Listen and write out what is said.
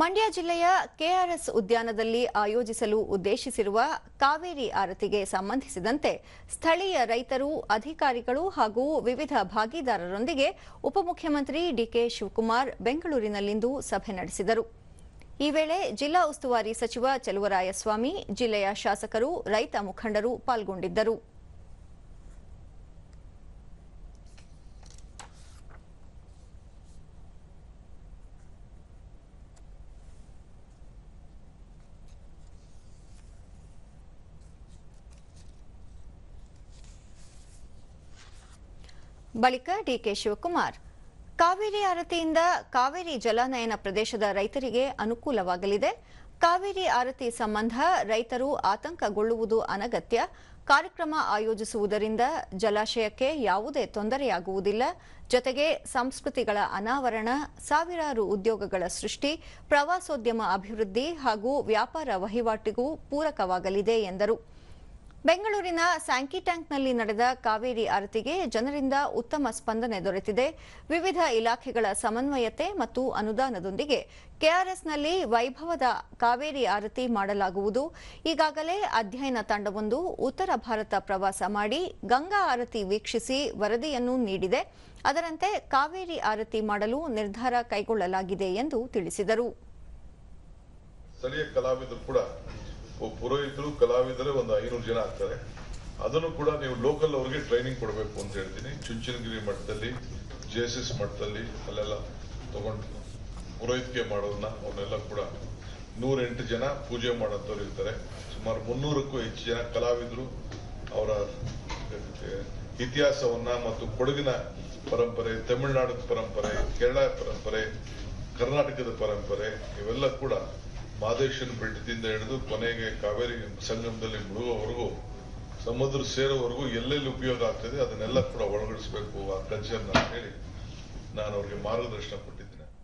ಮಂಡ್ಯ ಜಿಲ್ಲೆಯ ಕೆಆರ್ಎಸ್ ಉದ್ಯಾನದಲ್ಲಿ ಆಯೋಜಿಸಲು ಉದ್ದೇಶಿಸಿರುವ ಕಾವೇರಿ ಆರತಿಗೆ ಸಂಬಂಧಿಸಿದಂತೆ ಸ್ಥಳೀಯ ರೈತರು, ಅಧಿಕಾರಿಗಳು ಹಾಗೂ ವಿವಿಧ ಭಾಗೀದಾರರೊಂದಿಗೆ ಉಪಮುಖ್ಯಮಂತ್ರಿ ಡಿಕೆ ಶಿವಕುಮಾರ್ ಬೆಂಗಳೂರಿನಲ್ಲಿಂದು ಸಭೆ ನಡೆಸಿದರು. ಈ ವೇಳೆ ಜಿಲ್ಲಾ ಉಸ್ತುವಾರಿ ಸಚಿವ ಚಲುವರಾಯಸ್ವಾಮಿ, ಜಿಲ್ಲೆಯ ಶಾಸಕರು, ರೈತ ಮುಖಂಡರು ಪಾಲ್ಗೊಂಡಿದ್ದರು. ಬಳಿಕ ಡಿಕೆ ಶಿವಕುಮಾರ್, ಕಾವೇರಿ ಆರತಿಯಿಂದ ಕಾವೇರಿ ಜಲಾನಯನ ಪ್ರದೇಶದ ರೈತರಿಗೆ ಅನುಕೂಲವಾಗಲಿದೆ. ಕಾವೇರಿ ಆರತಿ ಸಂಬಂಧ ರೈತರು ಆತಂಕಗೊಳ್ಳುವುದು ಅನಗತ್ಯ. ಕಾರ್ಯಕ್ರಮ ಆಯೋಜಿಸುವುದರಿಂದ ಜಲಾಶಯಕ್ಕೆ ಯಾವುದೇ ತೊಂದರೆಯಾಗುವುದಿಲ್ಲ. ಜೊತೆಗೆ ಸಂಸ್ಕೃತಿಗಳ ಅನಾವರಣ, ಸಾವಿರಾರು ಉದ್ಯೋಗಗಳ ಸೃಷ್ಟಿ, ಪ್ರವಾಸೋದ್ಯಮ ಅಭಿವೃದ್ಧಿ ಹಾಗೂ ವ್ಯಾಪಾರ ವಹಿವಾಟಿಗೂ ಪೂರಕವಾಗಲಿದೆ ಎಂದರು. ಬೆಂಗಳೂರಿನ ಸ್ಯಾಂಕಿ ಟ್ಯಾಂಕ್ನಲ್ಲಿ ನಡೆದ ಕಾವೇರಿ ಆರತಿಗೆ ಜನರಿಂದ ಉತ್ತಮ ಸ್ಪಂದನೆ ದೊರೆತಿದೆ. ವಿವಿಧ ಇಲಾಖೆಗಳ ಸಮನ್ವಯತೆ ಮತ್ತು ಅನುದಾನದೊಂದಿಗೆ ಕೆಆರ್ಎಸ್ನಲ್ಲಿ ವೈಭವದ ಕಾವೇರಿ ಆರತಿ ಮಾಡಲಾಗುವುದು. ಈಗಾಗಲೇ ಅಧ್ಯಯನ ತಂಡವೊಂದು ಉತ್ತರ ಭಾರತ ಪ್ರವಾಸ ಮಾಡಿ ಗಂಗಾ ಆರತಿ ವೀಕ್ಷಿಸಿ ವರದಿಯನ್ನು ನೀಡಿದೆ. ಅದರಂತೆ ಕಾವೇರಿ ಆರತಿ ಮಾಡಲು ನಿರ್ಧಾರ ಕೈಗೊಳ್ಳಲಾಗಿದೆ ಎಂದು ತಿಳಿಸಿದರು. ಸ್ಥಳೀಯ ಕಲಾವಿದರು ಕೂಡ ಪುರೋಹಿತರು, ಕಲಾವಿದರು ಒಂದು 500 ಜನ ಆಗ್ತಾರೆ. ಅದನ್ನು ಕೂಡ ನೀವು ಲೋಕಲ್ ಅವರಿಗೆ ಟ್ರೈನಿಂಗ್ ಕೊಡಬೇಕು ಅಂತ ಹೇಳ್ತೀನಿ. ಚುಂಚನಗಿರಿ ಮಠದಲ್ಲಿ, ಜೆಎಸ್ಎಸ್ ಮಠದಲ್ಲಿ ಅಲ್ಲೆಲ್ಲ ತಗೊಂಡು ಪುರೋಹಿತಿಕೆ ಮಾಡೋದನ್ನ ಅವನ್ನೆಲ್ಲ ಕೂಡ 108 ಜನ ಪೂಜೆ ಮಾಡೋಂಥವ್ರು ಇರ್ತಾರೆ. ಸುಮಾರು 300ಕ್ಕೂ ಹೆಚ್ಚು ಜನ ಕಲಾವಿದರು ಅವರ ಇತಿಹಾಸವನ್ನ ಮತ್ತು ಕೊಡಗಿನ ಪರಂಪರೆ, ತಮಿಳುನಾಡಿನ ಪರಂಪರೆ, ಕೇರಳ ಪರಂಪರೆ, ಕರ್ನಾಟಕದ ಪರಂಪರೆ ಇವೆಲ್ಲ ಕೂಡ ಮಾದೇಶ್ವರನ ಬೆಟ್ಟದಿಂದ ಹಿಡಿದು ಕೊನೆಗೆ ಕಾವೇರಿ ಸಂಗಮದಲ್ಲಿ ಮುಳುಗೋವರೆಗೂ, ಸಮುದ್ರ ಸೇರೋವರೆಗೂ ಎಲ್ಲೆಲ್ಲಿ ಉಪಯೋಗ ಆಗ್ತದೆ ಅದನ್ನೆಲ್ಲ ಕೂಡ ಒಳಗಡಿಸಬೇಕು ಆ ಕಲ್ಚರ್ನ ಹೇಳಿ ನಾನು ಅವ್ರಿಗೆ ಮಾರ್ಗದರ್ಶನ ಕೊಟ್ಟಿದ್ದೆ.